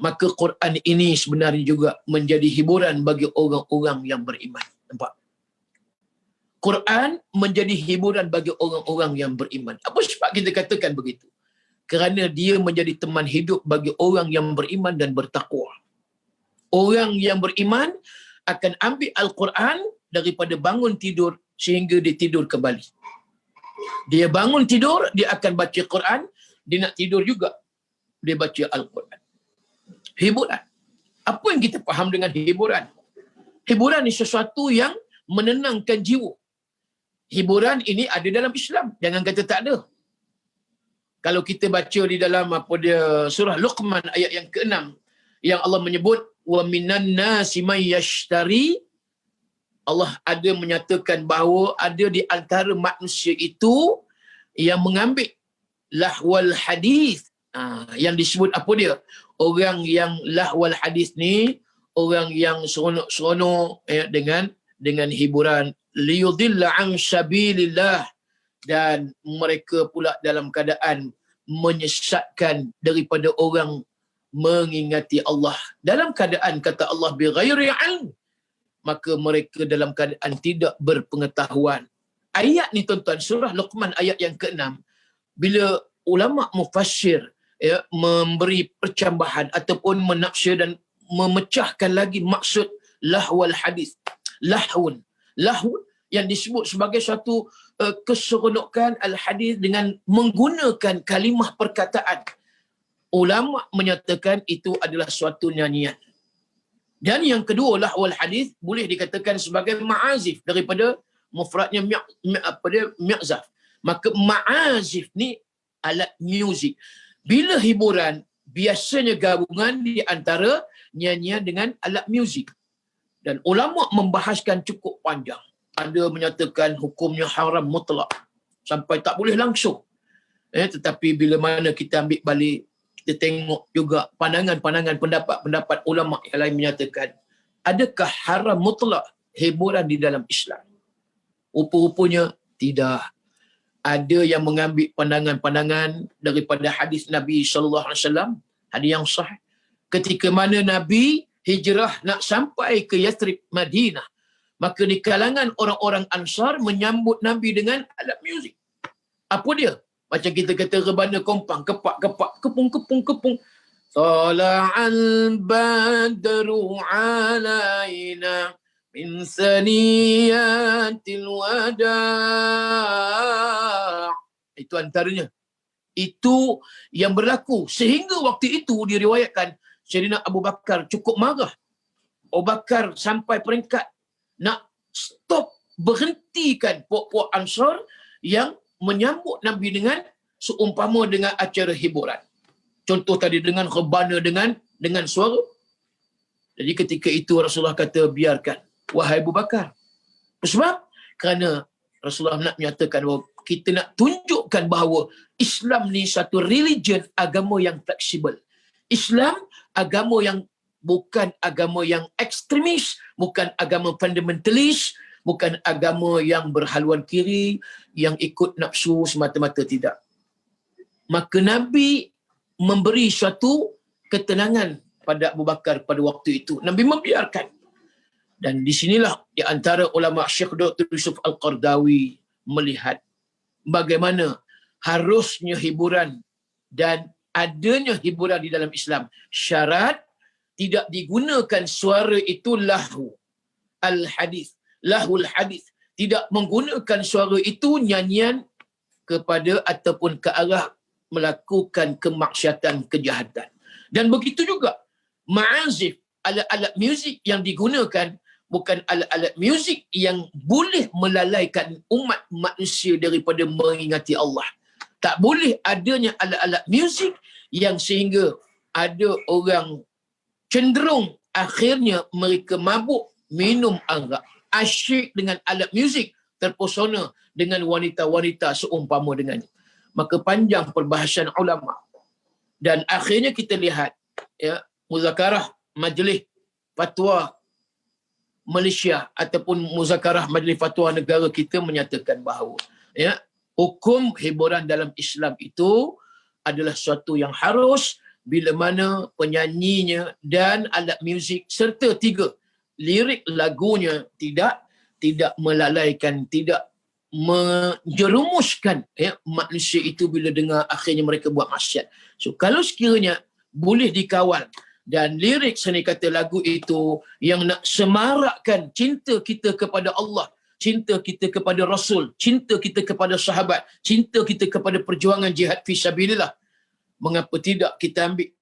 maka Quran ini sebenarnya juga menjadi hiburan bagi orang-orang yang beriman. Nampak? Quran menjadi hiburan bagi orang-orang yang beriman. Apa sebab kita katakan begitu? Kerana dia menjadi teman hidup bagi orang yang beriman dan bertakwa. Orang yang beriman akan ambil Al-Quran daripada bangun tidur sehingga dia tidur kembali. Dia bangun tidur, dia akan baca Quran. Dia nak tidur juga, dia baca Al-Quran. Hiburan. Apa yang kita faham dengan hiburan? Hiburan ni sesuatu yang menenangkan jiwa. Hiburan ini ada dalam Islam. Jangan kata tak ada. Kalau kita baca di dalam surah Luqman ayat yang ke-6, yang Allah menyebut wa minan nasi may yashtari, Allah ada menyatakan bahawa ada di antara manusia itu yang mengambil lahwal hadis. Yang disebut apa dia? Orang yang lahwal hadis ni orang yang seronok-seronok dengan hiburan, liyudilla an sabilillah, dan mereka pula dalam keadaan menyesatkan daripada orang mengingati Allah. Dalam keadaan kata Allah bighairi ilm, maka mereka dalam keadaan tidak berpengetahuan. Ayat ni tuan-tuan, surah Luqman ayat yang ke-6, bila ulama mufassir memberi percambahan ataupun menafsir dan memecahkan lagi maksud lahwal hadis. Lahun yang disebut sebagai satu keseronokan al-hadis dengan menggunakan kalimah perkataan. Ulama menyatakan itu adalah suatu nyanyian. Dan yang kedua, lahwal hadis boleh dikatakan sebagai ma'azif, daripada mufradnya mi'zaf. Maka ma'azif ni alat muzik. Bila hiburan, biasanya gabungan di antara nyanyian dengan alat muzik. Dan ulama membahaskan cukup panjang. Ada menyatakan hukumnya haram mutlak, sampai tak boleh langsung. Tetapi bila mana kita ambil balik, kita tengok juga pandangan-pandangan pendapat-pendapat ulama yang lain menyatakan, adakah haram mutlak hiburan di dalam Islam? Rupa-rupanya tidak. Ada yang mengambil pandangan-pandangan daripada hadis Nabi sallallahu alaihi wasallam, hadis yang sahih, ketika mana Nabi hijrah nak sampai ke Yathrib, Madinah, maka di kalangan orang-orang Ansar menyambut Nabi dengan alat muzik. Apa dia? Macam kita kata rebana kompang, kepak-kepak, kepung-kepung-kepung. Tala'al badru alaina min saniyatil wada'. Itu antaranya. Itu yang berlaku. Sehingga waktu itu diriwayatkan Sayyidina Abu Bakar cukup marah. Abu Bakar sampai peringkat nak stop, berhentikan puak-puak Ansar yang menyambut Nabi dengan seumpama dengan acara hiburan. Contoh tadi dengan rebana, dengan suara. Jadi ketika itu Rasulullah kata, biarkan wahai Abu Bakar. Sebab kerana Rasulullah nak menyatakan bahawa kita nak tunjukkan bahawa Islam ni satu religion, agama yang fleksibel. Islam agama yang bukan agama yang ekstremis, bukan agama fundamentalis, bukan agama yang berhaluan kiri, yang ikut nafsu semata-mata, tidak. Maka Nabi memberi suatu ketenangan pada Abu Bakar pada waktu itu. Nabi membiarkan. Dan di sinilah di antara ulama Syekh Dr. Yusuf Al-Qardawi melihat bagaimana harusnya hiburan dan adanya hiburan di dalam Islam. Syarat tidak digunakan suara itu lahu al-hadis, lahul hadis. Tidak menggunakan suara itu nyanyian kepada ataupun ke arah melakukan kemaksiatan, kejahatan. Dan begitu juga ma'azif, alat-alat muzik yang digunakan bukan alat-alat muzik yang boleh melalaikan umat manusia daripada mengingati Allah. Tak boleh adanya alat-alat muzik yang sehingga ada orang cenderung akhirnya mereka mabuk, minum arak, asyik dengan alat muzik, terpesona dengan wanita-wanita seumpama dengannya. Maka panjang perbahasan ulama. Dan akhirnya kita lihat muzakarah majlis fatwa Malaysia ataupun muzakarah majlis fatwa negara kita menyatakan bahawa hukum hiburan dalam Islam itu adalah suatu yang harus bila mana penyanyinya dan alat muzik serta 3 lirik lagunya tidak melalaikan, tidak menjerumuskan manusia itu bila dengar akhirnya mereka buat maksiat. So kalau sekiranya boleh dikawal dan lirik seni kata lagu itu yang nak semarakkan cinta kita kepada Allah, cinta kita kepada Rasul, cinta kita kepada sahabat, cinta kita kepada perjuangan jihad fi sabilillah, mengapa tidak kita ambil